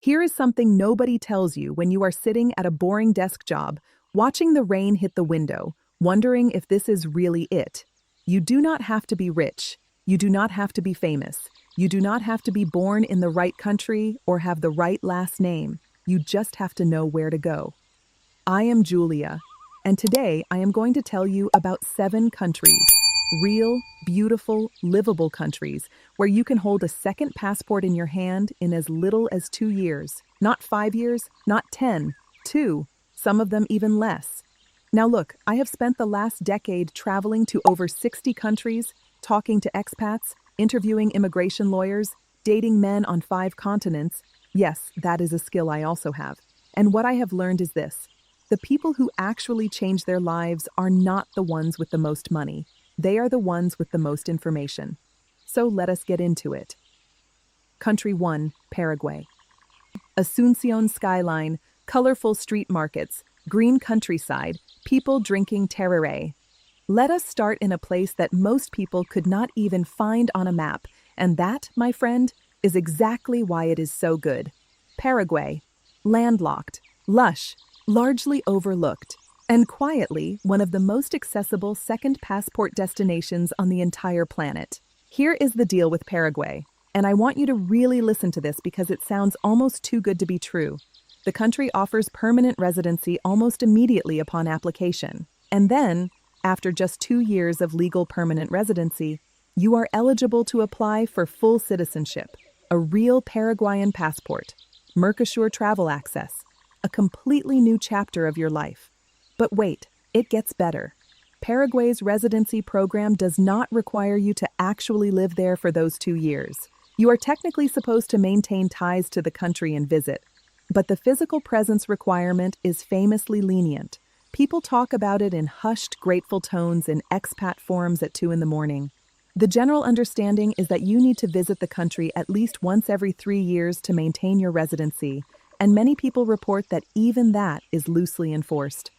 Here is something nobody tells you when you are sitting at a boring desk job, watching the rain hit the window, wondering if this is really it. You do not have to be rich. You do not have to be famous. You do not have to be born in the right country or have the right last name. You just have to know where to go. I am Julia, and today I am going to tell you about 7 countries, real, beautiful, livable countries where you can hold a second passport in your hand in as little as 2 years. Not 5 years, not 10, 2, some of them even less. Now look, I have spent the last decade traveling to over 60 countries, talking to expats, interviewing immigration lawyers, dating men on 5 continents. Yes, that is a skill I also have. And what I have learned is this: the people who actually change their lives are not the ones with the most money. They are the ones with the most information. So let us get into it. Country 1, Paraguay. Asuncion skyline, colorful street markets, green countryside, people drinking tereré. Let us start in a place that most people could not even find on a map, and that, my friend, is exactly why it is so good. Paraguay. Landlocked, lush, largely overlooked, and quietly one of the most accessible second passport destinations on the entire planet. Here is the deal with Paraguay, and I want you to really listen to this because it sounds almost too good to be true. The country offers permanent residency almost immediately upon application, and then, after just 2 years of legal permanent residency, you are eligible to apply for full citizenship, a real Paraguayan passport, Mercosur travel access, a completely new chapter of your life. But wait, it gets better. Paraguay's residency program does not require you to actually live there for those 2 years. You are technically supposed to maintain ties to the country and visit, but the physical presence requirement is famously lenient. People talk about it in hushed, grateful tones in expat forums at 2 in the morning. The general understanding is that you need to visit the country at least once every 3 years to maintain your residency, and many people report that even that is loosely enforced.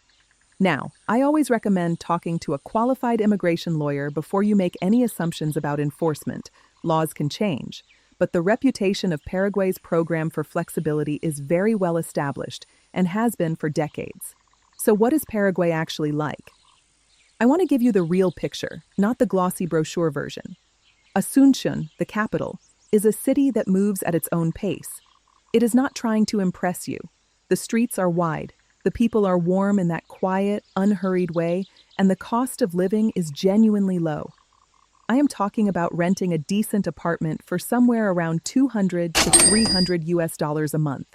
Now, I always recommend talking to a qualified immigration lawyer before you make any assumptions about enforcement. Laws can change, but the reputation of Paraguay's program for flexibility is very well established and has been for decades. So what is Paraguay actually like? I want to give you the real picture, not the glossy brochure version. Asuncion, the capital, is a city that moves at its own pace. It is not trying to impress you. The streets are wide, the people are warm in that quiet, unhurried way, and the cost of living is genuinely low. I am talking about renting a decent apartment for somewhere around $200 to $300 a month.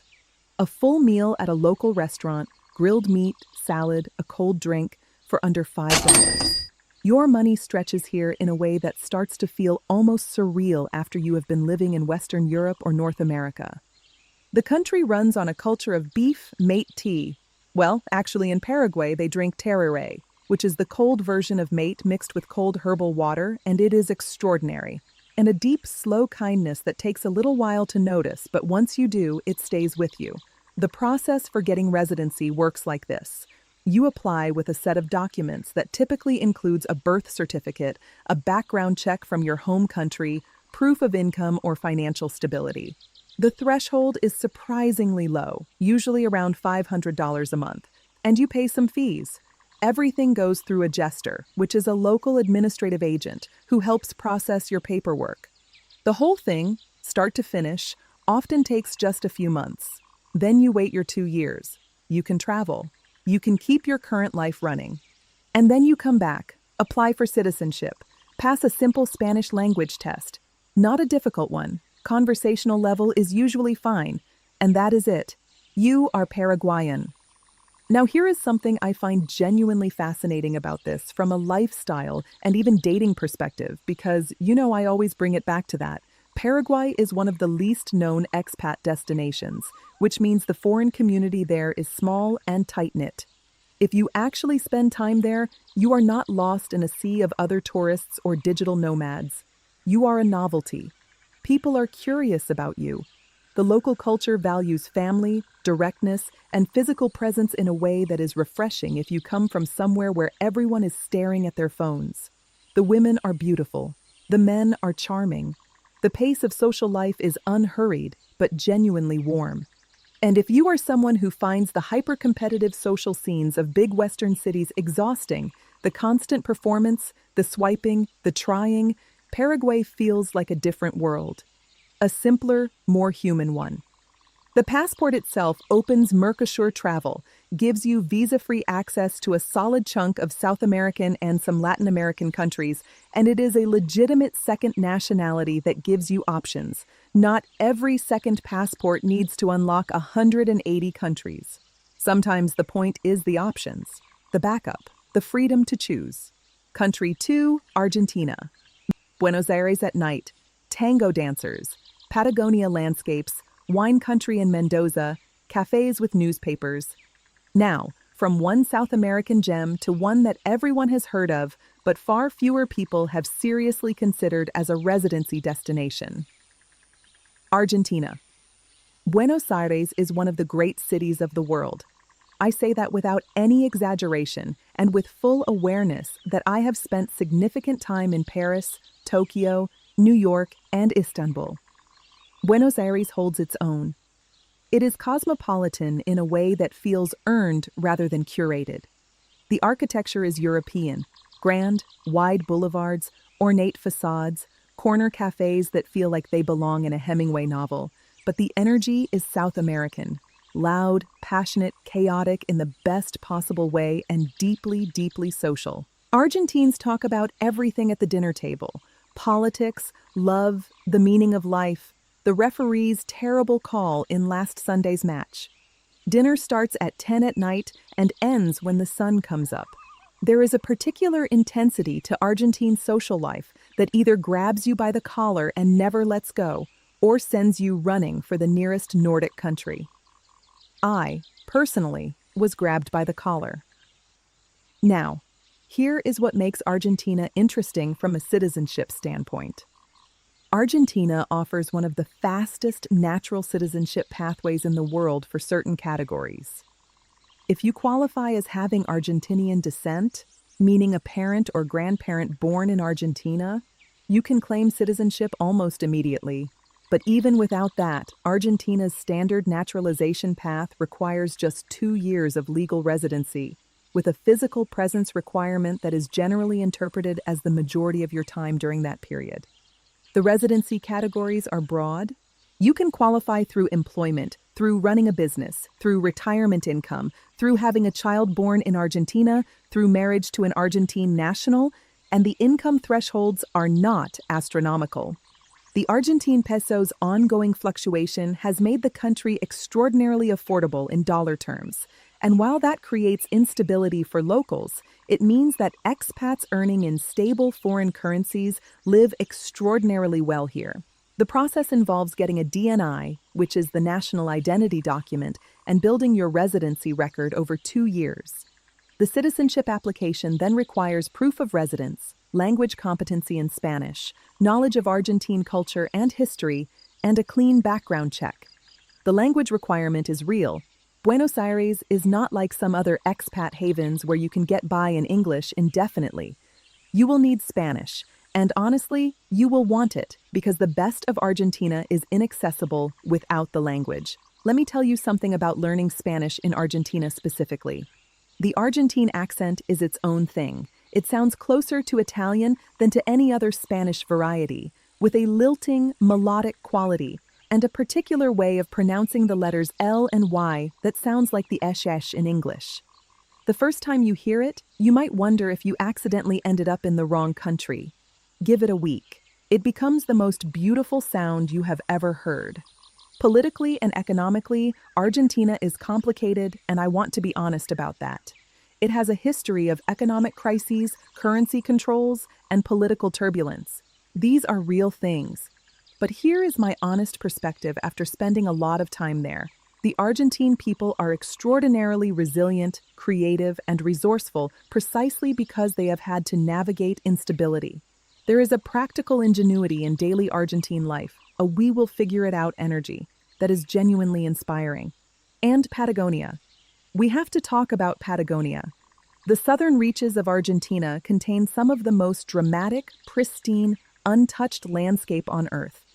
A full meal at a local restaurant, grilled meat, salad, a cold drink for under $5. Your money stretches here in a way that starts to feel almost surreal after you have been living in Western Europe or North America. The country runs on a culture of beef, mate tea. Well, actually in Paraguay they drink tereré, which is the cold version of mate mixed with cold herbal water, and it is extraordinary. And a deep, slow kindness that takes a little while to notice, but once you do, it stays with you. The process for getting residency works like this. You apply with a set of documents that typically includes a birth certificate, a background check from your home country, proof of income or financial stability. The threshold is surprisingly low, usually around $500 a month, and you pay some fees. Everything goes through a gestor, which is a local administrative agent who helps process your paperwork. The whole thing, start to finish, often takes just a few months. Then you wait your 2 years. You can travel. You can keep your current life running. And then you come back, apply for citizenship, pass a simple Spanish language test. Not a difficult one. Conversational level is usually fine. And that is it. You are Paraguayan. Now here is something I find genuinely fascinating about this from a lifestyle and even dating perspective, because I always bring it back to that. Paraguay is one of the least known expat destinations, which means the foreign community there is small and tight-knit. If you actually spend time there, you are not lost in a sea of other tourists or digital nomads. You are a novelty. People are curious about you. The local culture values family, directness, and physical presence in a way that is refreshing if you come from somewhere where everyone is staring at their phones. The women are beautiful. The men are charming. The pace of social life is unhurried, but genuinely warm. And if you are someone who finds the hyper-competitive social scenes of big Western cities exhausting, the constant performance, the swiping, the trying, Paraguay feels like a different world. A simpler, more human one. The passport itself opens Mercosur travel, gives you visa-free access to a solid chunk of South American and some Latin American countries, and it is a legitimate second nationality that gives you options. Not every second passport needs to unlock 180 countries. Sometimes the point is the options, the backup, the freedom to choose. Country 2, Argentina. Buenos Aires at night, tango dancers, Patagonia landscapes, wine country in Mendoza, cafes with newspapers. Now, from one South American gem to one that everyone has heard of, but far fewer people have seriously considered as a residency destination. Argentina. Buenos Aires is one of the great cities of the world. I say that without any exaggeration and with full awareness that I have spent significant time in Paris, Tokyo, New York, and Istanbul. Buenos Aires holds its own. It is cosmopolitan in a way that feels earned rather than curated. The architecture is European, grand, wide boulevards, ornate facades, corner cafes that feel like they belong in a Hemingway novel, but the energy is South American, loud, passionate, chaotic in the best possible way, and deeply, deeply social. Argentines talk about everything at the dinner table: politics, love, the meaning of life, the referee's terrible call in last Sunday's match. Dinner starts at 10 at night and ends when the sun comes up. There is a particular intensity to Argentine social life that either grabs you by the collar and never lets go, or sends you running for the nearest Nordic country. I, personally, was grabbed by the collar. Now, here is what makes Argentina interesting from a citizenship standpoint. Argentina offers one of the fastest natural citizenship pathways in the world for certain categories. If you qualify as having Argentinian descent, meaning a parent or grandparent born in Argentina, you can claim citizenship almost immediately. But even without that, Argentina's standard naturalization path requires just 2 years of legal residency, with a physical presence requirement that is generally interpreted as the majority of your time during that period. The residency categories are broad. You can qualify through employment, through running a business, through retirement income, through having a child born in Argentina, through marriage to an Argentine national, and the income thresholds are not astronomical. The Argentine peso's ongoing fluctuation has made the country extraordinarily affordable in dollar terms, and while that creates instability for locals, it means that expats earning in stable foreign currencies live extraordinarily well here. The process involves getting a DNI, which is the national identity document, and building your residency record over 2 years. The citizenship application then requires proof of residence, language competency in Spanish, knowledge of Argentine culture and history, and a clean background check. The language requirement is real. Buenos Aires is not like some other expat havens where you can get by in English indefinitely. You will need Spanish, and honestly, you will want it because the best of Argentina is inaccessible without the language. Let me tell you something about learning Spanish in Argentina specifically. The Argentine accent is its own thing. It sounds closer to Italian than to any other Spanish variety, with a lilting, melodic quality, and a particular way of pronouncing the letters L and Y that sounds like the sh in English. The first time you hear it, you might wonder if you accidentally ended up in the wrong country. Give it a week. It becomes the most beautiful sound you have ever heard. Politically and economically, Argentina is complicated, and I want to be honest about that. It has a history of economic crises, currency controls, and political turbulence. These are real things. But here is my honest perspective after spending a lot of time there. The Argentine people are extraordinarily resilient, creative, and resourceful precisely because they have had to navigate instability. There is a practical ingenuity in daily Argentine life, a we-will-figure-it-out energy that is genuinely inspiring. And Patagonia. We have to talk about Patagonia. The southern reaches of Argentina contain some of the most dramatic, pristine, untouched landscape on Earth.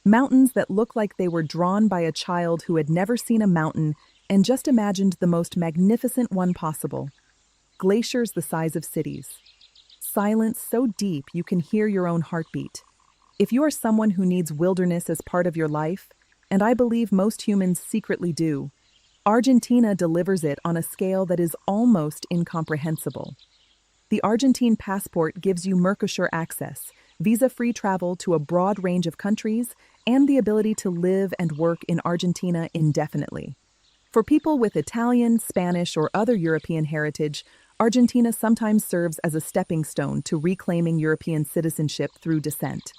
Mountains that look like they were drawn by a child who had never seen a mountain and just imagined the most magnificent one possible. Glaciers the size of cities. Silence so deep you can hear your own heartbeat. If you are someone who needs wilderness as part of your life, and I believe most humans secretly do, Argentina delivers it on a scale that is almost incomprehensible. The Argentine passport gives you Mercosur access, visa-free travel to a broad range of countries, and the ability to live and work in Argentina indefinitely. For people with Italian, Spanish, or other European heritage, Argentina sometimes serves as a stepping stone to reclaiming European citizenship through descent.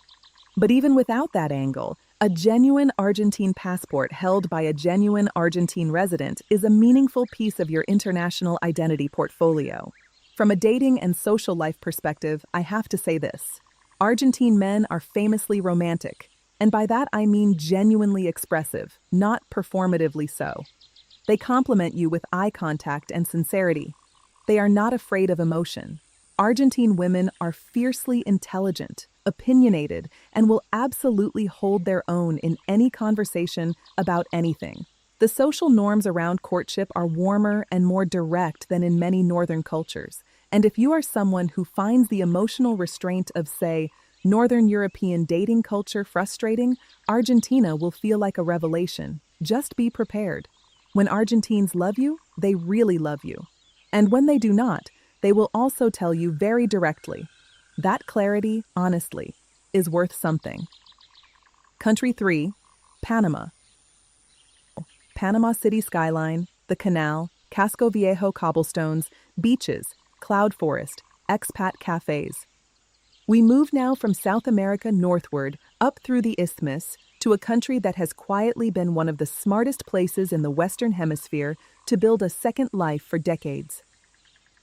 But even without that angle, a genuine Argentine passport held by a genuine Argentine resident is a meaningful piece of your international identity portfolio. From a dating and social life perspective, I have to say this. Argentine men are famously romantic, and by that I mean genuinely expressive, not performatively so. They compliment you with eye contact and sincerity. They are not afraid of emotion. Argentine women are fiercely intelligent, opinionated, and will absolutely hold their own in any conversation about anything. The social norms around courtship are warmer and more direct than in many northern cultures. And if you are someone who finds the emotional restraint of, say, Northern European dating culture frustrating, Argentina will feel like a revelation. Just be prepared. When Argentines love you, they really love you. And when they do not, they will also tell you very directly. That clarity, honestly, is worth something. Country 3, Panama. Panama City skyline, the canal, Casco Viejo cobblestones, beaches, cloud forest, expat cafes. We move now from South America northward, up through the isthmus, to a country that has quietly been one of the smartest places in the Western Hemisphere to build a second life for decades.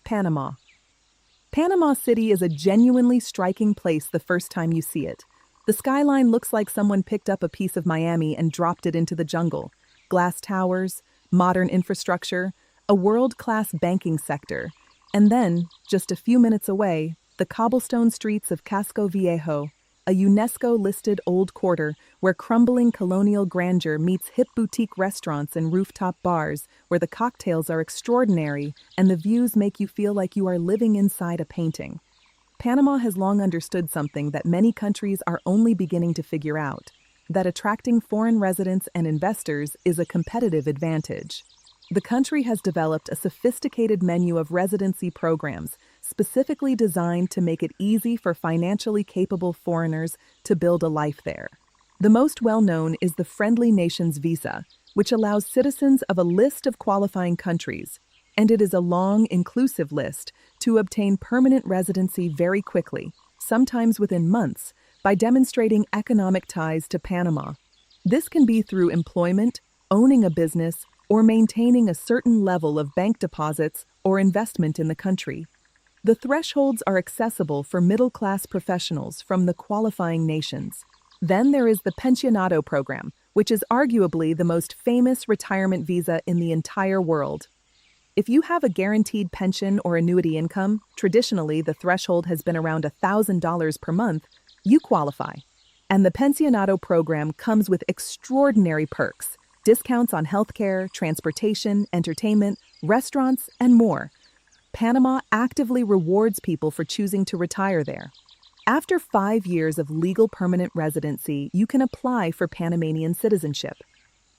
Panama. Panama City is a genuinely striking place the first time you see it. The skyline looks like someone picked up a piece of Miami and dropped it into the jungle. Glass towers, modern infrastructure, a world-class banking sector, and then, just a few minutes away, the cobblestone streets of Casco Viejo, a UNESCO-listed old quarter where crumbling colonial grandeur meets hip boutique restaurants and rooftop bars where the cocktails are extraordinary and the views make you feel like you are living inside a painting. Panama has long understood something that many countries are only beginning to figure out, that attracting foreign residents and investors is a competitive advantage. The country has developed a sophisticated menu of residency programs specifically designed to make it easy for financially capable foreigners to build a life there. The most well-known is the Friendly Nations Visa, which allows citizens of a list of qualifying countries, and it is a long, inclusive list, to obtain permanent residency very quickly, sometimes within months, by demonstrating economic ties to Panama. This can be through employment, owning a business, or maintaining a certain level of bank deposits or investment in the country. The thresholds are accessible for middle-class professionals from the qualifying nations. Then there is the Pensionado program, which is arguably the most famous retirement visa in the entire world. If you have a guaranteed pension or annuity income, traditionally the threshold has been around $1,000 per month, you qualify. And the Pensionado program comes with extraordinary perks, discounts on healthcare, transportation, entertainment, restaurants, and more. Panama actively rewards people for choosing to retire there. After 5 years of legal permanent residency, you can apply for Panamanian citizenship.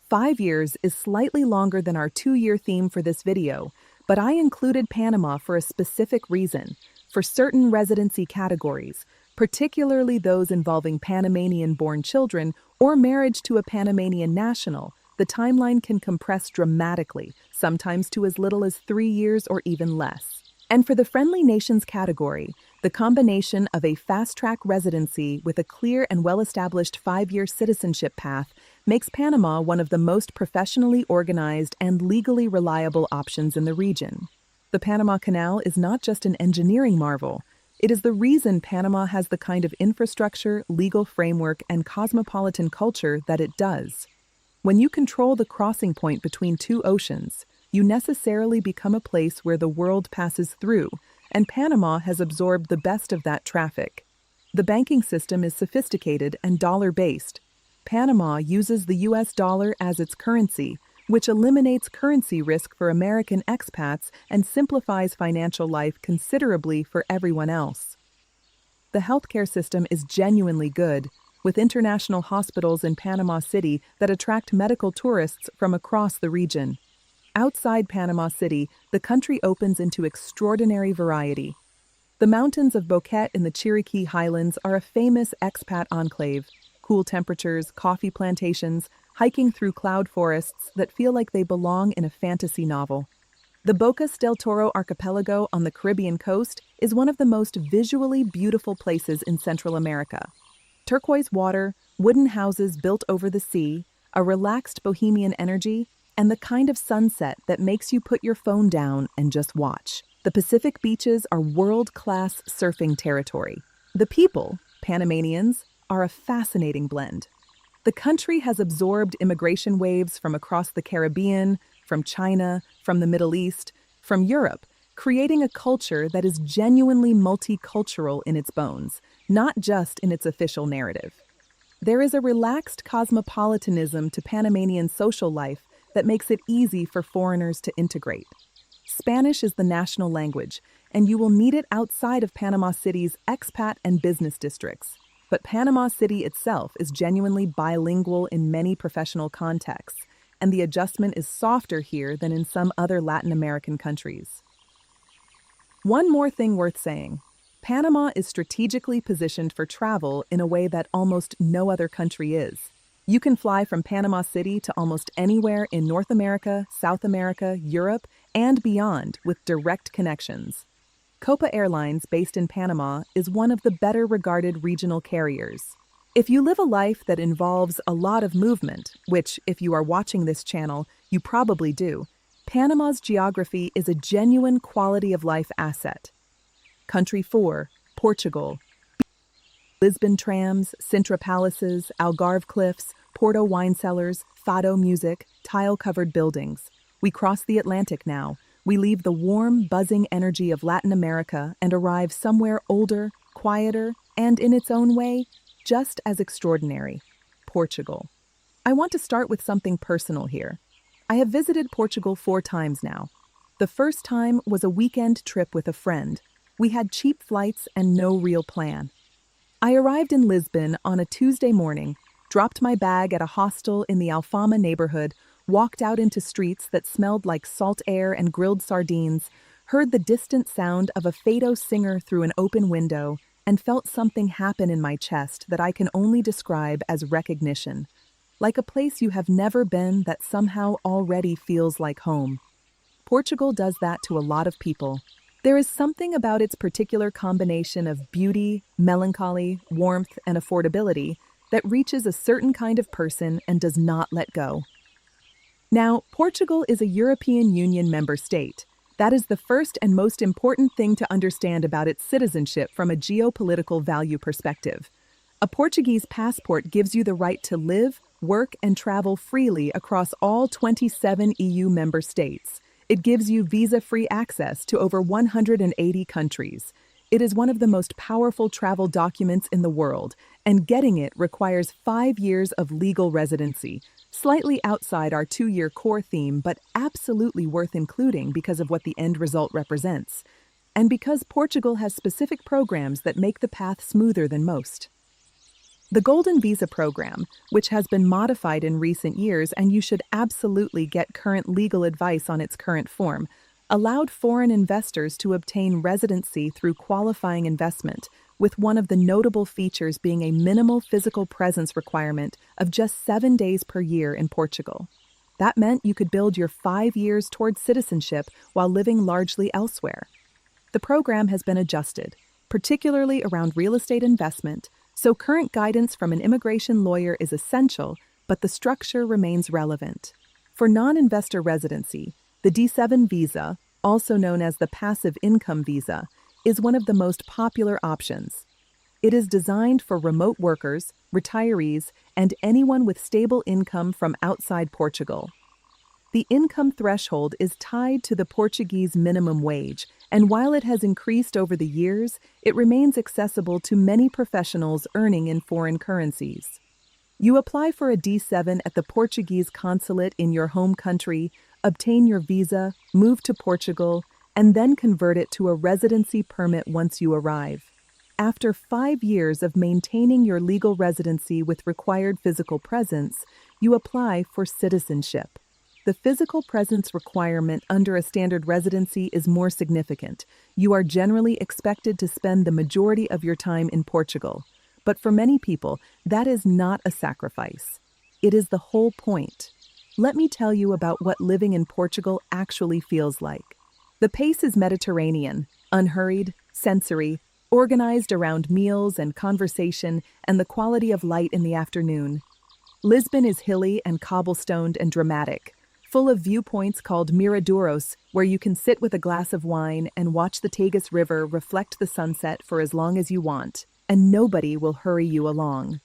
5 years is slightly longer than our 2-year theme for this video, but I included Panama for a specific reason, for certain residency categories, particularly those involving Panamanian-born children or marriage to a Panamanian national. The timeline can compress dramatically, sometimes to as little as 3 years or even less. And for the Friendly Nations category, the combination of a fast-track residency with a clear and well-established 5-year citizenship path makes Panama one of the most professionally organized and legally reliable options in the region. The Panama Canal is not just an engineering marvel. It is the reason Panama has the kind of infrastructure, legal framework, and cosmopolitan culture that it does. When you control the crossing point between two oceans, you necessarily become a place where the world passes through, and Panama has absorbed the best of that traffic. The banking system is sophisticated and dollar-based. Panama uses the US dollar as its currency, which eliminates currency risk for American expats and simplifies financial life considerably for everyone else. The healthcare system is genuinely good, with international hospitals in Panama City that attract medical tourists from across the region. Outside Panama City, the country opens into extraordinary variety. The mountains of Boquete in the Chiriquí Highlands are a famous expat enclave. Cool temperatures, coffee plantations, hiking through cloud forests that feel like they belong in a fantasy novel. The Bocas del Toro archipelago on the Caribbean coast is one of the most visually beautiful places in Central America. Turquoise water, wooden houses built over the sea, a relaxed bohemian energy, and the kind of sunset that makes you put your phone down and just watch. The Pacific beaches are world-class surfing territory. The people, Panamanians, are a fascinating blend. The country has absorbed immigration waves from across the Caribbean, from China, from the Middle East, from Europe, creating a culture that is genuinely multicultural in its bones, not just in its official narrative. There is a relaxed cosmopolitanism to Panamanian social life that makes it easy for foreigners to integrate. Spanish is the national language, and you will need it outside of Panama City's expat and business districts. But Panama City itself is genuinely bilingual in many professional contexts, and the adjustment is softer here than in some other Latin American countries. One more thing worth saying. Panama is strategically positioned for travel in a way that almost no other country is. You can fly from Panama City to almost anywhere in North America, South America, Europe, and beyond with direct connections. Copa Airlines, based in Panama, is one of the better regarded regional carriers. If you live a life that involves a lot of movement, which, if you are watching this channel, you probably do, Panama's geography is a genuine quality of life asset. Country 4, Portugal. Lisbon trams, Sintra palaces, Algarve cliffs, Porto wine cellars, fado music, tile-covered buildings. We cross the Atlantic now. We leave the warm, buzzing energy of Latin America and arrive somewhere older, quieter, and in its own way, just as extraordinary. Portugal. I want to start with something personal here. I have visited Portugal 4 times now. The first time was a weekend trip with a friend. We had cheap flights and no real plan. I arrived in Lisbon on a Tuesday morning, dropped my bag at a hostel in the Alfama neighborhood, walked out into streets that smelled like salt air and grilled sardines, heard the distant sound of a fado singer through an open window, and felt something happen in my chest that I can only describe as recognition. Like a place you have never been that somehow already feels like home. Portugal does that to a lot of people. There is something about its particular combination of beauty, melancholy, warmth, and affordability that reaches a certain kind of person and does not let go. Now, Portugal is a European Union member state. That is the first and most important thing to understand about its citizenship from a geopolitical value perspective. A Portuguese passport gives you the right to live, work, and travel freely across all 27 EU member states. It gives you visa-free access to over 180 countries. It is one of the most powerful travel documents in the world, and getting it requires 5 years of legal residency, slightly outside our 2-year core theme, but absolutely worth including because of what the end result represents, and because Portugal has specific programs that make the path smoother than most. The Golden Visa program, which has been modified in recent years and you should absolutely get current legal advice on its current form, allowed foreign investors to obtain residency through qualifying investment, with one of the notable features being a minimal physical presence requirement of just 7 days per year in Portugal. That meant you could build your 5 years towards citizenship while living largely elsewhere. The program has been adjusted, particularly around real estate investment, so current guidance from an immigration lawyer is essential, but the structure remains relevant. For non-investor residency, the D7 visa, also known as the passive income visa, is one of the most popular options. It is designed for remote workers, retirees, and anyone with stable income from outside Portugal. The income threshold is tied to the Portuguese minimum wage, and while it has increased over the years, it remains accessible to many professionals earning in foreign currencies. You apply for a D7 at the Portuguese consulate in your home country, obtain your visa, move to Portugal, and then convert it to a residency permit once you arrive. After 5 years of maintaining your legal residency with required physical presence, you apply for citizenship. The physical presence requirement under a standard residency is more significant. You are generally expected to spend the majority of your time in Portugal. But for many people, that is not a sacrifice. It is the whole point. Let me tell you about what living in Portugal actually feels like. The pace is Mediterranean, unhurried, sensory, organized around meals and conversation and the quality of light in the afternoon. Lisbon is hilly and cobblestoned and dramatic, full of viewpoints called miradouros, where you can sit with a glass of wine and watch the Tagus River reflect the sunset for as long as you want, and nobody will hurry you along.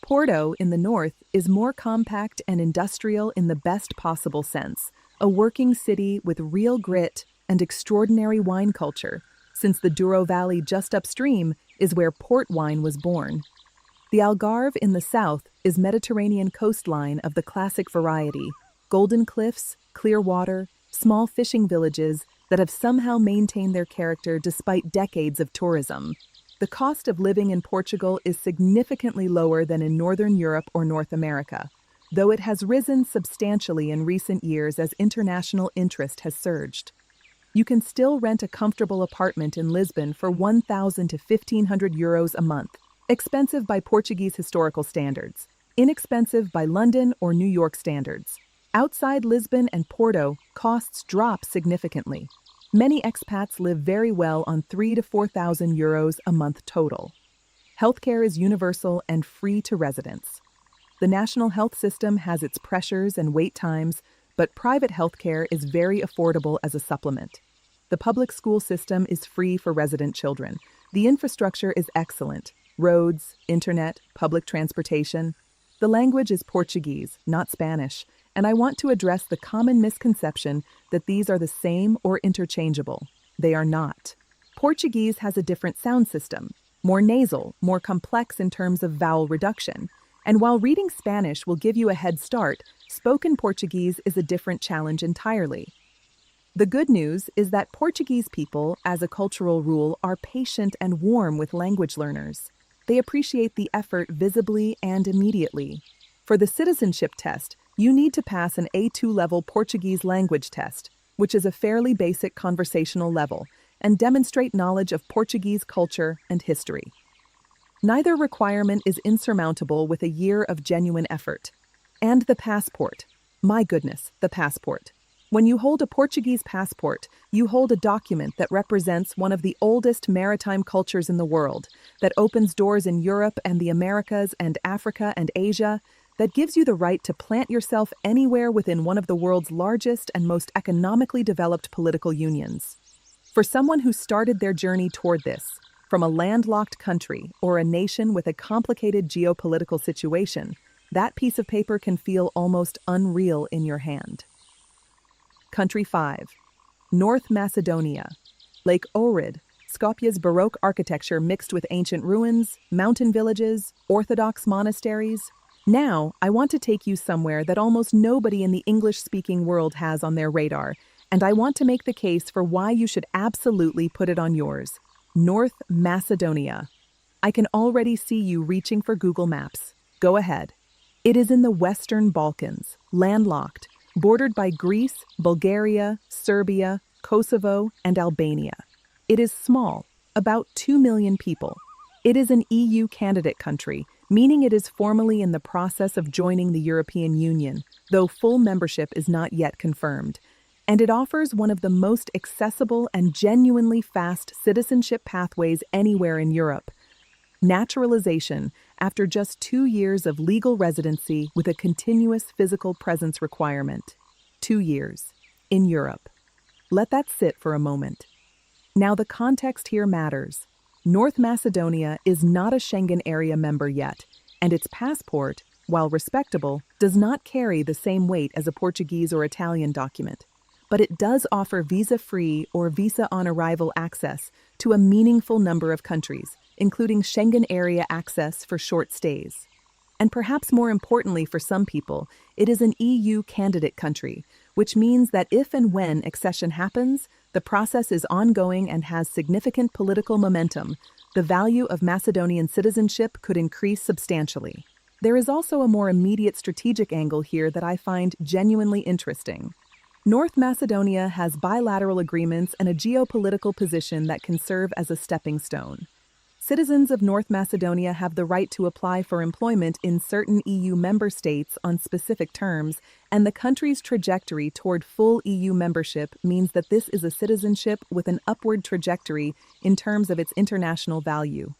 Porto, in the north, is more compact and industrial in the best possible sense, a working city with real grit and extraordinary wine culture, since the Douro Valley just upstream is where port wine was born. The Algarve in the south is Mediterranean coastline of the classic variety, golden cliffs, clear water, small fishing villages that have somehow maintained their character despite decades of tourism. The cost of living in Portugal is significantly lower than in Northern Europe or North America, though it has risen substantially in recent years as international interest has surged. You can still rent a comfortable apartment in Lisbon for 1,000 to 1,500 euros a month, expensive by Portuguese historical standards, inexpensive by London or New York standards. Outside Lisbon and Porto, costs drop significantly. Many expats live very well on 3,000 to 4,000 euros a month total. Healthcare is universal and free to residents. The national health system has its pressures and wait times, but private healthcare is very affordable as a supplement. The public school system is free for resident children. The infrastructure is excellent. Roads, internet, public transportation. The language is Portuguese, not Spanish, and I want to address the common misconception that these are the same or interchangeable. They are not. Portuguese has a different sound system, more nasal, more complex in terms of vowel reduction. And while reading Spanish will give you a head start, spoken Portuguese is a different challenge entirely. The good news is that Portuguese people, as a cultural rule, are patient and warm with language learners. They appreciate the effort visibly and immediately. For the citizenship test, you need to pass an A2 level Portuguese language test, which is a fairly basic conversational level, and demonstrate knowledge of Portuguese culture and history. Neither requirement is insurmountable with a year of genuine effort. And the passport. My goodness, the passport. When you hold a Portuguese passport, you hold a document that represents one of the oldest maritime cultures in the world, that opens doors in Europe and the Americas and Africa and Asia, that gives you the right to plant yourself anywhere within one of the world's largest and most economically developed political unions. For someone who started their journey toward this, from a landlocked country or a nation with a complicated geopolitical situation, that piece of paper can feel almost unreal in your hand. Country 5. North Macedonia. Lake Ohrid, Skopje's Baroque architecture mixed with ancient ruins, mountain villages, Orthodox monasteries. Now, I want to take you somewhere that almost nobody in the English-speaking world has on their radar, and I want to make the case for why you should absolutely put it on yours. North Macedonia. I can already see you reaching for Google Maps. Go ahead. It is in the Western Balkans, landlocked, bordered by Greece, Bulgaria, Serbia, Kosovo, and Albania. It is small, about 2 million people. It is an EU candidate country, meaning it is formally in the process of joining the European Union, though full membership is not yet confirmed. And it offers one of the most accessible and genuinely fast citizenship pathways anywhere in Europe. Naturalization, after just 2 years of legal residency with a continuous physical presence requirement. 2 years. In Europe. Let that sit for a moment. Now the context here matters. North Macedonia is not a Schengen area member yet, and its passport, while respectable, does not carry the same weight as a Portuguese or Italian document. But it does offer visa-free or visa-on-arrival access to a meaningful number of countries, including Schengen area access for short stays. And perhaps more importantly for some people, it is an EU candidate country, which means that if and when accession happens, the process is ongoing and has significant political momentum. The value of Macedonian citizenship could increase substantially. There is also a more immediate strategic angle here that I find genuinely interesting. North Macedonia has bilateral agreements and a geopolitical position that can serve as a stepping stone. Citizens of North Macedonia have the right to apply for employment in certain EU member states on specific terms, and the country's trajectory toward full EU membership means that this is a citizenship with an upward trajectory in terms of its international value.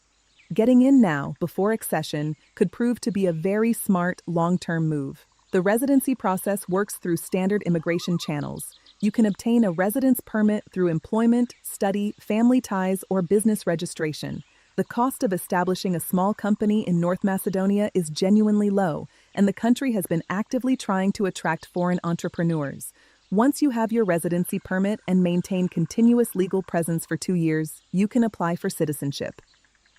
Getting in now, before accession, could prove to be a very smart, long-term move. The residency process works through standard immigration channels. You can obtain a residence permit through employment, study, family ties, or business registration. The cost of establishing a small company in North Macedonia is genuinely low, and the country has been actively trying to attract foreign entrepreneurs. Once you have your residency permit and maintain continuous legal presence for 2 years, you can apply for citizenship.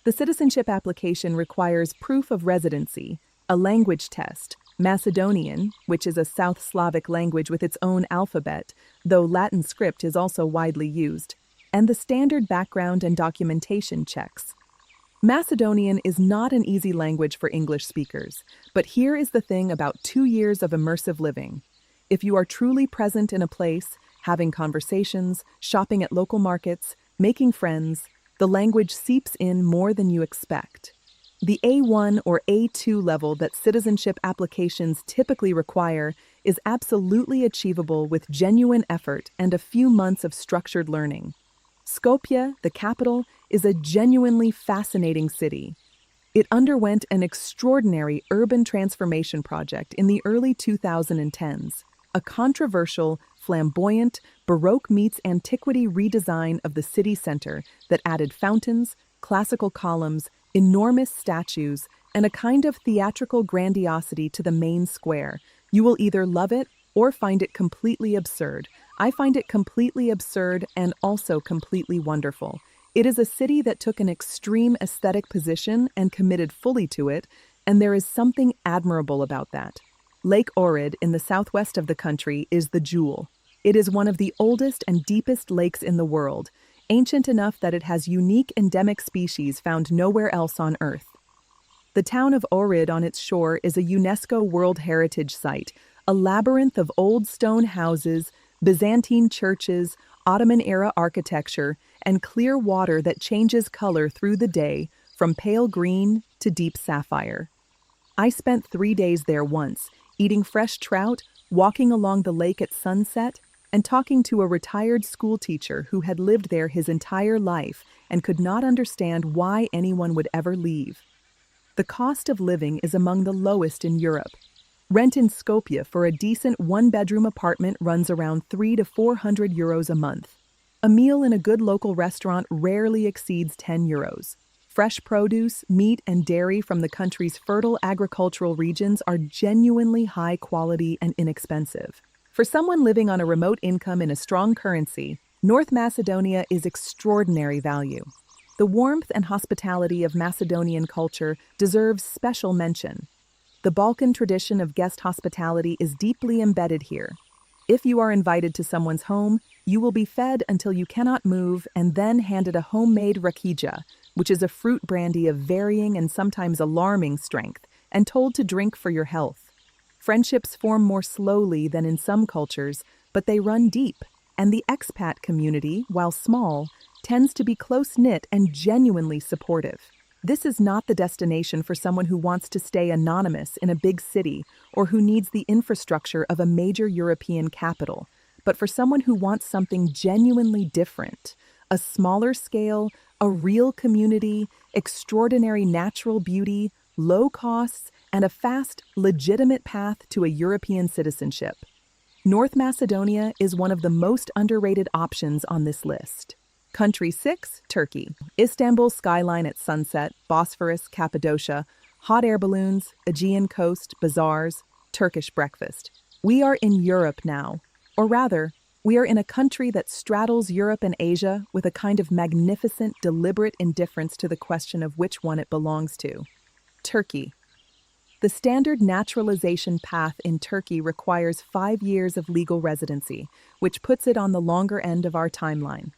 The citizenship application requires proof of residency, a language test, Macedonian, which is a South Slavic language with its own alphabet, though Latin script is also widely used, and the standard background and documentation checks. Macedonian is not an easy language for English speakers, but here is the thing about 2 years of immersive living. If you are truly present in a place, having conversations, shopping at local markets, making friends, the language seeps in more than you expect. The A1 or A2 level that citizenship applications typically require is absolutely achievable with genuine effort and a few months of structured learning. Skopje, the capital, is a genuinely fascinating city. It underwent an extraordinary urban transformation project in the early 2010s, a controversial, flamboyant, Baroque meets antiquity redesign of the city center that added fountains, classical columns, enormous statues, and a kind of theatrical grandiosity to the main square. You will either love it or find it completely absurd. I find it completely absurd and also completely wonderful. It is a city that took an extreme aesthetic position and committed fully to it, and there is something admirable about that. Lake Ohrid in the southwest of the country is the jewel. It is one of the oldest and deepest lakes in the world, ancient enough that it has unique endemic species found nowhere else on Earth. The town of Ohrid on its shore is a UNESCO World Heritage Site, a labyrinth of old stone houses, Byzantine churches, Ottoman-era architecture, and clear water that changes color through the day, from pale green to deep sapphire. I spent 3 days there once, eating fresh trout, walking along the lake at sunset, and talking to a retired school teacher who had lived there his entire life and could not understand why anyone would ever leave. The cost of living is among the lowest in Europe. Rent in Skopje for a decent one-bedroom apartment runs around 300 to 400 euros a month. A meal in a good local restaurant rarely exceeds 10 euros. Fresh produce, meat, and dairy from the country's fertile agricultural regions are genuinely high quality and inexpensive. For someone living on a remote income in a strong currency, North Macedonia is extraordinary value. The warmth and hospitality of Macedonian culture deserves special mention. The Balkan tradition of guest hospitality is deeply embedded here. If you are invited to someone's home, you will be fed until you cannot move and then handed a homemade rakija, which is a fruit brandy of varying and sometimes alarming strength, and told to drink for your health. Friendships form more slowly than in some cultures, but they run deep, and the expat community, while small, tends to be close-knit and genuinely supportive. This is not the destination for someone who wants to stay anonymous in a big city or who needs the infrastructure of a major European capital, but for someone who wants something genuinely different, a smaller scale, a real community, extraordinary natural beauty, low costs, and a fast, legitimate path to a European citizenship. North Macedonia is one of the most underrated options on this list. Country 6, Turkey. Istanbul skyline at sunset, Bosphorus, Cappadocia, hot air balloons, Aegean coast, bazaars, Turkish breakfast. We are in Europe now. Or rather, we are in a country that straddles Europe and Asia with a kind of magnificent, deliberate indifference to the question of which one it belongs to. Turkey. The standard naturalization path in Turkey requires 5 years of legal residency, which puts it on the longer end of our timeline.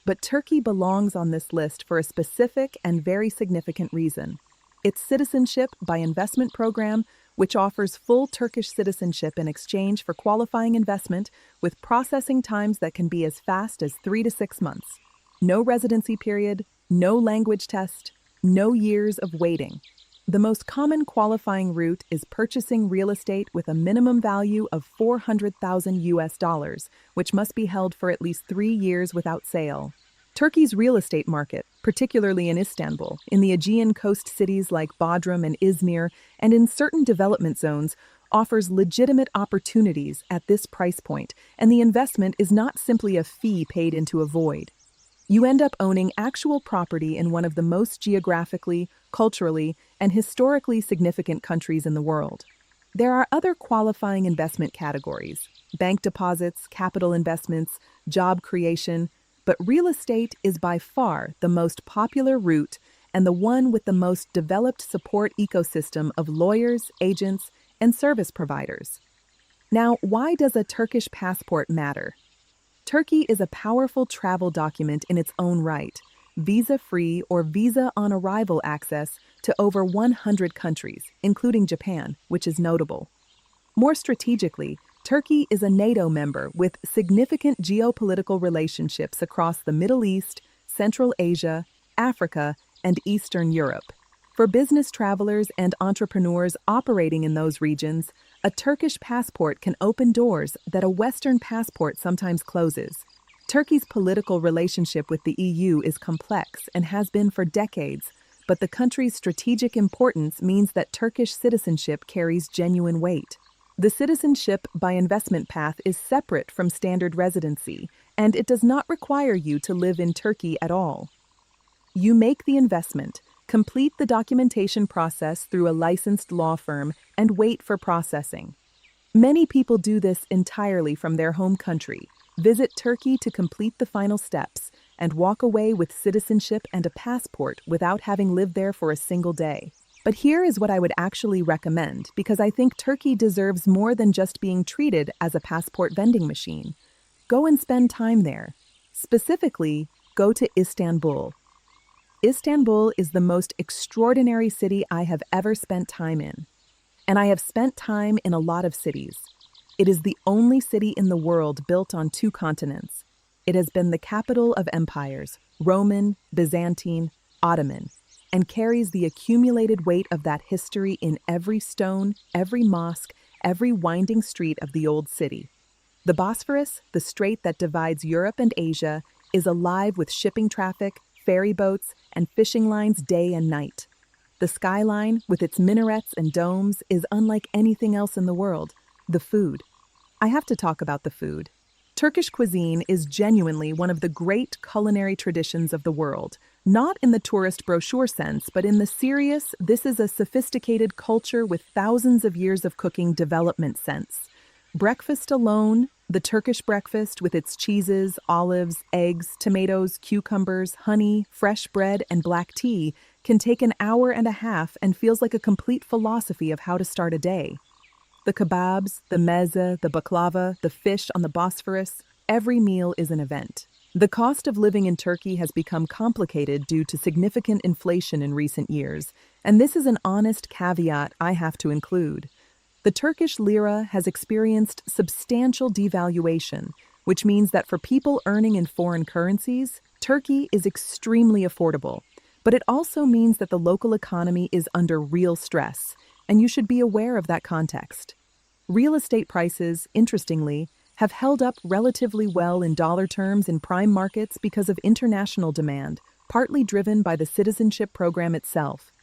But Turkey belongs on this list for a specific and very significant reason. Its Citizenship by Investment program, which offers full Turkish citizenship in exchange for qualifying investment with processing times that can be as fast as 3 to 6 months. No residency period, no language test, no years of waiting. The most common qualifying route is purchasing real estate with a minimum value of $400,000, which must be held for at least 3 years without sale. Turkey's real estate market, particularly in Istanbul, in the Aegean coast cities like Bodrum and Izmir, and in certain development zones, offers legitimate opportunities at this price point, and the investment is not simply a fee paid into a void. You end up owning actual property in one of the most geographically, culturally, and historically significant countries in the world. There are other qualifying investment categories: bank deposits, capital investments, job creation, but real estate is by far the most popular route and the one with the most developed support ecosystem of lawyers, agents, and service providers. Now, why does a Turkish passport matter? Turkey is a powerful travel document in its own right, visa-free or visa-on-arrival access to over 100 countries, including Japan, which is notable. More strategically, Turkey is a NATO member with significant geopolitical relationships across the Middle East, Central Asia, Africa, and Eastern Europe. For business travelers and entrepreneurs operating in those regions, a Turkish passport can open doors that a Western passport sometimes closes. Turkey's political relationship with the EU is complex and has been for decades, but the country's strategic importance means that Turkish citizenship carries genuine weight. The Citizenship by Investment path is separate from standard residency, and it does not require you to live in Turkey at all. You make the investment, complete the documentation process through a licensed law firm, and wait for processing. Many people do this entirely from their home country, visit Turkey to complete the final steps, and walk away with citizenship and a passport without having lived there for a single day. But here is what I would actually recommend, because I think Turkey deserves more than just being treated as a passport vending machine. Go and spend time there. Specifically, go to Istanbul. Istanbul is the most extraordinary city I have ever spent time in. And I have spent time in a lot of cities. It is the only city in the world built on 2 continents. It has been the capital of empires, Roman, Byzantine, Ottoman, and carries the accumulated weight of that history in every stone, every mosque, every winding street of the old city. The Bosphorus, the strait that divides Europe and Asia, is alive with shipping traffic, ferry boats, and fishing lines day and night. The skyline, with its minarets and domes, is unlike anything else in the world. The food. I have to talk about the food. Turkish cuisine is genuinely one of the great culinary traditions of the world, not in the tourist brochure sense, but in the serious, this is a sophisticated culture with thousands of years of cooking development sense. Breakfast alone, the Turkish breakfast with its cheeses, olives, eggs, tomatoes, cucumbers, honey, fresh bread, and black tea, can take an hour and a half and feels like a complete philosophy of how to start a day. The kebabs, the meze, the baklava, the fish on the Bosphorus, every meal is an event. The cost of living in Turkey has become complicated due to significant inflation in recent years, and this is an honest caveat I have to include. The Turkish lira has experienced substantial devaluation, which means that for people earning in foreign currencies, Turkey is extremely affordable. But it also means that the local economy is under real stress, and you should be aware of that context. Real estate prices, interestingly, have held up relatively well in dollar terms in prime markets because of international demand, partly driven by the citizenship program itself.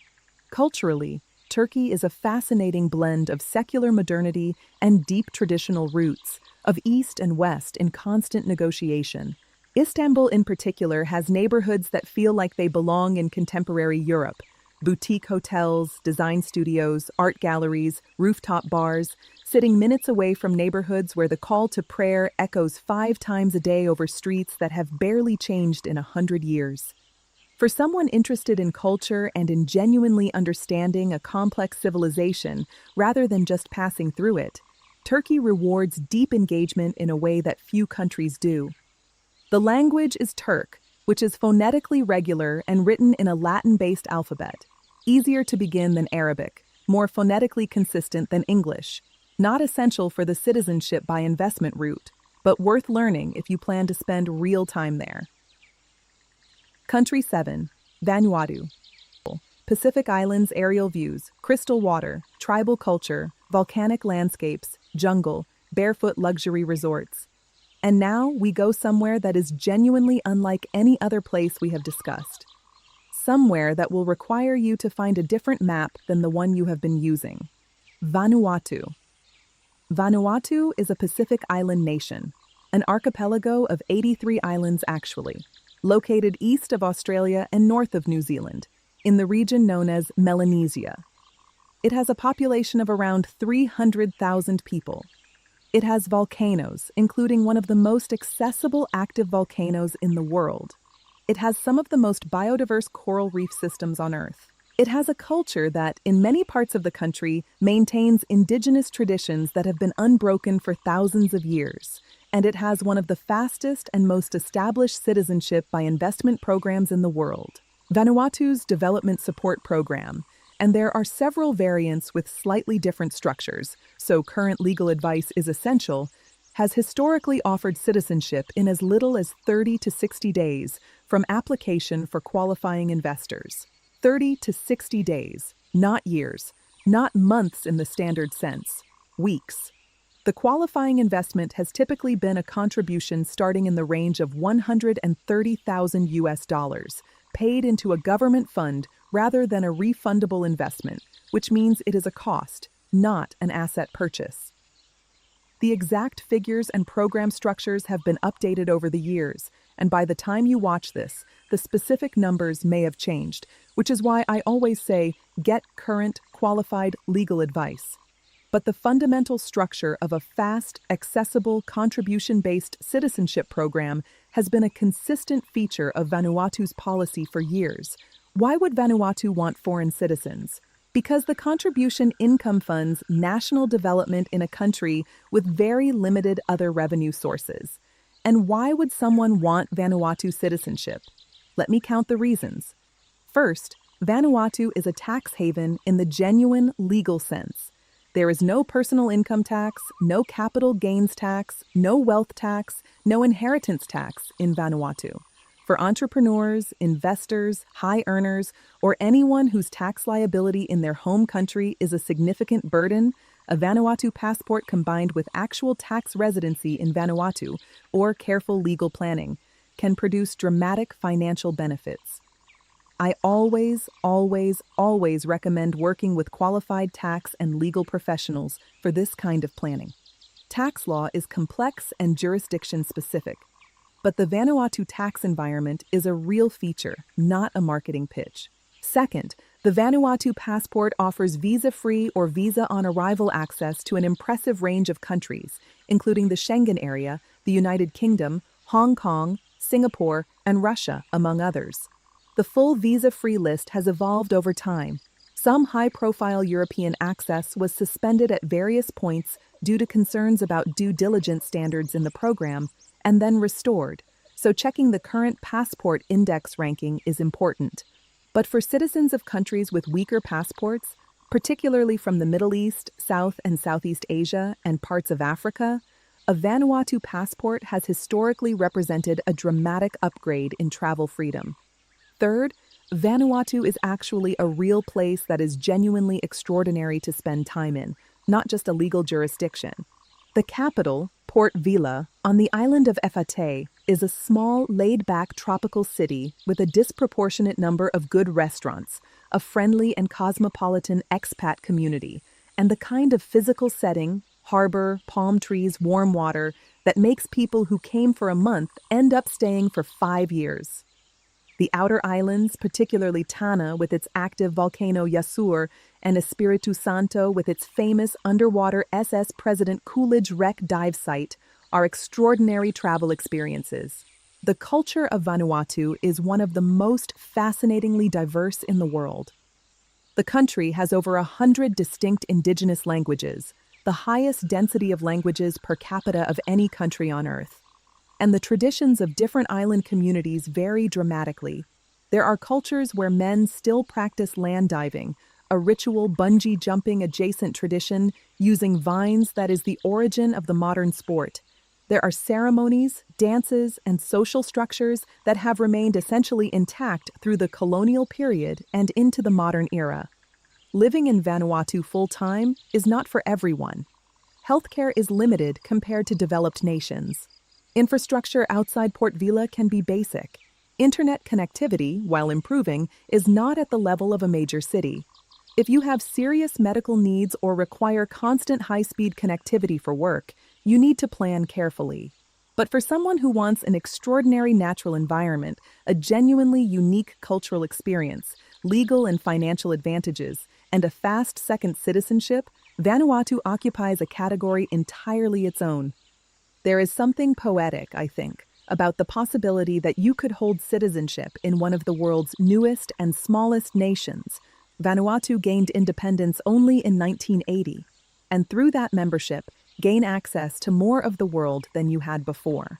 Culturally, Turkey is a fascinating blend of secular modernity and deep traditional roots, of East and West in constant negotiation. Istanbul in particular has neighborhoods that feel like they belong in contemporary Europe. Boutique hotels, design studios, art galleries, rooftop bars, sitting minutes away from neighborhoods where the call to prayer echoes 5 times a day over streets that have barely changed in 100 years. For someone interested in culture and in genuinely understanding a complex civilization rather than just passing through it, Turkey rewards deep engagement in a way that few countries do. The language is Turk, which is phonetically regular and written in a Latin-based alphabet, easier to begin than Arabic, more phonetically consistent than English, not essential for the citizenship by investment route, but worth learning if you plan to spend real time there. Country 7, Vanuatu. Pacific Islands aerial views, crystal water, tribal culture, volcanic landscapes, jungle, barefoot luxury resorts. And now we go somewhere that is genuinely unlike any other place we have discussed. Somewhere that will require you to find a different map than the one you have been using. Vanuatu. Vanuatu is a Pacific island nation, an archipelago of 83 islands actually, located east of Australia and north of New Zealand, in the region known as Melanesia. It has a population of around 300,000 people. It has volcanoes, including one of the most accessible active volcanoes in the world. It has some of the most biodiverse coral reef systems on Earth. It has a culture that, in many parts of the country, maintains indigenous traditions that have been unbroken for thousands of years. And it has one of the fastest and most established citizenship by investment programs in the world. Vanuatu's Development Support Program, and there are several variants with slightly different structures, so current legal advice is essential, has historically offered citizenship in as little as 30 to 60 days from application for qualifying investors. 30 to 60 days, not years, not months in the standard sense, weeks. The qualifying investment has typically been a contribution starting in the range of $130,000 US, paid into a government fund rather than a refundable investment, which means it is a cost, not an asset purchase. The exact figures and program structures have been updated over the years, and by the time you watch this, the specific numbers may have changed, which is why I always say, get current, qualified legal advice. But the fundamental structure of a fast, accessible, contribution-based citizenship program has been a consistent feature of Vanuatu's policy for years. Why would Vanuatu want foreign citizens? Because the contribution income funds national development in a country with very limited other revenue sources. And why would someone want Vanuatu citizenship? Let me count the reasons. First, Vanuatu is a tax haven in the genuine legal sense. There is no personal income tax, no capital gains tax, no wealth tax, no inheritance tax in Vanuatu. For entrepreneurs, investors, high earners, or anyone whose tax liability in their home country is a significant burden, a Vanuatu passport combined with actual tax residency in Vanuatu or careful legal planning can produce dramatic financial benefits. I always recommend working with qualified tax and legal professionals for this kind of planning. Tax law is complex and jurisdiction specific. But the Vanuatu tax environment is a real feature, not a marketing pitch. Second, the Vanuatu passport offers visa-free or visa-on-arrival access to an impressive range of countries, including the Schengen area, the United Kingdom, Hong Kong, Singapore, and Russia, among others. The full visa-free list has evolved over time. Some high-profile European access was suspended at various points due to concerns about due diligence standards in the program, and then restored, so checking the current passport index ranking is important. But for citizens of countries with weaker passports, particularly from the Middle East, South and Southeast Asia, and parts of Africa, a Vanuatu passport has historically represented a dramatic upgrade in travel freedom. Third, Vanuatu is actually a real place that is genuinely extraordinary to spend time in, not just a legal jurisdiction. The capital, Port Vila, on the island of Efate, is a small, laid-back tropical city with a disproportionate number of good restaurants, a friendly and cosmopolitan expat community, and the kind of physical setting, harbor, palm trees, warm water, that makes people who came for a month end up staying for 5 years. The outer islands, particularly Tana with its active volcano Yasur, and Espiritu Santo with its famous underwater President Coolidge wreck dive site, are extraordinary travel experiences. The culture of Vanuatu is one of the most fascinatingly diverse in the world. The country has over 100 distinct indigenous languages, the highest density of languages per capita of any country on Earth. And the traditions of different island communities vary dramatically. There are cultures where men still practice land diving, a ritual bungee jumping adjacent tradition using vines that is the origin of the modern sport. There are ceremonies, dances, and social structures that have remained essentially intact through the colonial period and into the modern era. Living in Vanuatu full-time is not for everyone. Healthcare is limited compared to developed nations. Infrastructure outside Port Vila can be basic. Internet connectivity, while improving, is not at the level of a major city. If you have serious medical needs or require constant high-speed connectivity for work, you need to plan carefully. But for someone who wants an extraordinary natural environment, a genuinely unique cultural experience, legal and financial advantages, and a fast second citizenship, Vanuatu occupies a category entirely its own. There is something poetic, I think, about the possibility that you could hold citizenship in one of the world's newest and smallest nations. Vanuatu gained independence only in 1980, and through that membership, gain access to more of the world than you had before.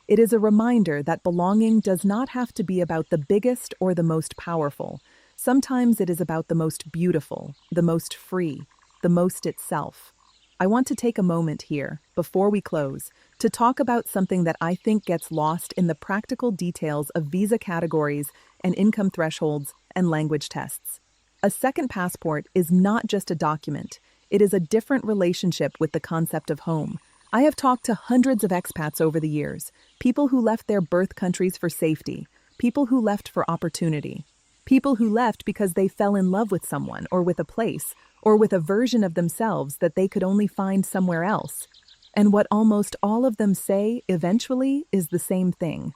It is a reminder that belonging does not have to be about the biggest or the most powerful. Sometimes it is about the most beautiful, the most free, the most itself. I want to take a moment here, before we close, to talk about something that I think gets lost in the practical details of visa categories and income thresholds and language tests. A second passport is not just a document. It is a different relationship with the concept of home. I have talked to hundreds of expats over the years, people who left their birth countries for safety, people who left for opportunity, people who left because they fell in love with someone or with a place or with a version of themselves that they could only find somewhere else. And what almost all of them say eventually is the same thing.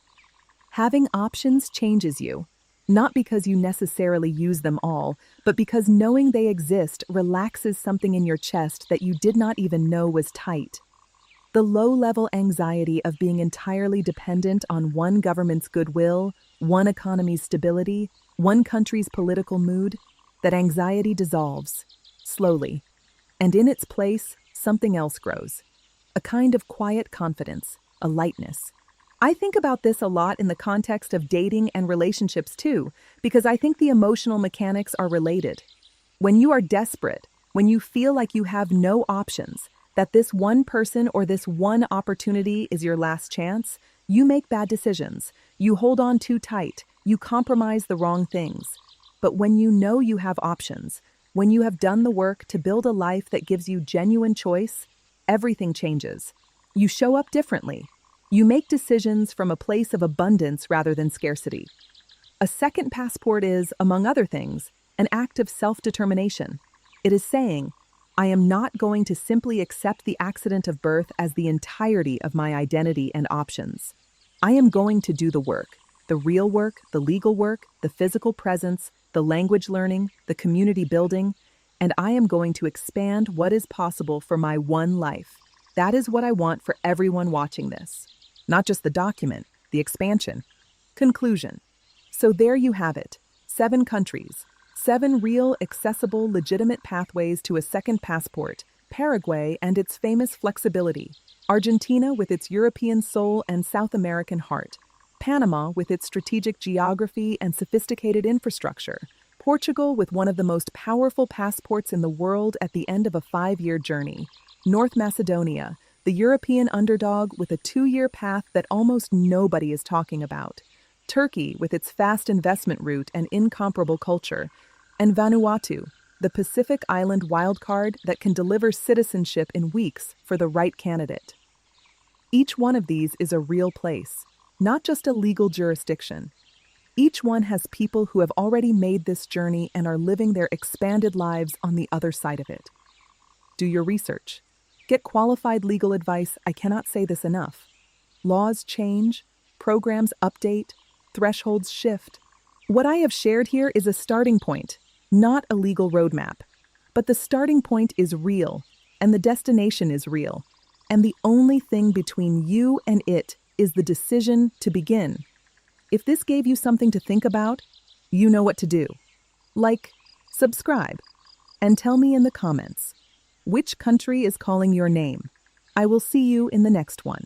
Having options changes you. Not because you necessarily use them all, but because knowing they exist relaxes something in your chest that you did not even know was tight. The low-level anxiety of being entirely dependent on one government's goodwill, one economy's stability, one country's political mood, that anxiety dissolves, slowly. And in its place, something else grows. A kind of quiet confidence, a lightness. I think about this a lot in the context of dating and relationships too, because I think the emotional mechanics are related. When you are desperate, when you feel like you have no options, that this one person or this one opportunity is your last chance, you make bad decisions, you hold on too tight, you compromise the wrong things. But when you know you have options, when you have done the work to build a life that gives you genuine choice, everything changes. You show up differently. You make decisions from a place of abundance rather than scarcity. A second passport is, among other things, an act of self-determination. It is saying, I am not going to simply accept the accident of birth as the entirety of my identity and options. I am going to do the work, the real work, the legal work, the physical presence, the language learning, the community building, and I am going to expand what is possible for my one life. That is what I want for everyone watching this. Not just the document, the expansion. Conclusion. So there you have it. 7 countries. 7 real, accessible, legitimate pathways to a second passport. Paraguay and its famous flexibility. Argentina with its European soul and South American heart. Panama with its strategic geography and sophisticated infrastructure. Portugal with one of the most powerful passports in the world at the end of a 5-year journey. North Macedonia, the European underdog with a 2-year path that almost nobody is talking about. Turkey with its fast investment route and incomparable culture. And Vanuatu, the Pacific island wildcard that can deliver citizenship in weeks for the right candidate. Each one of these is a real place, not just a legal jurisdiction. Each one has people who have already made this journey and are living their expanded lives on the other side of it. Do your research. Get qualified legal advice. I cannot say this enough. Laws change, programs update, thresholds shift. What I have shared here is a starting point, not a legal roadmap. But the starting point is real, and the destination is real. And the only thing between you and it is the decision to begin. If this gave you something to think about, you know what to do. Like, subscribe, and tell me in the comments, which country is calling your name? I will see you in the next one.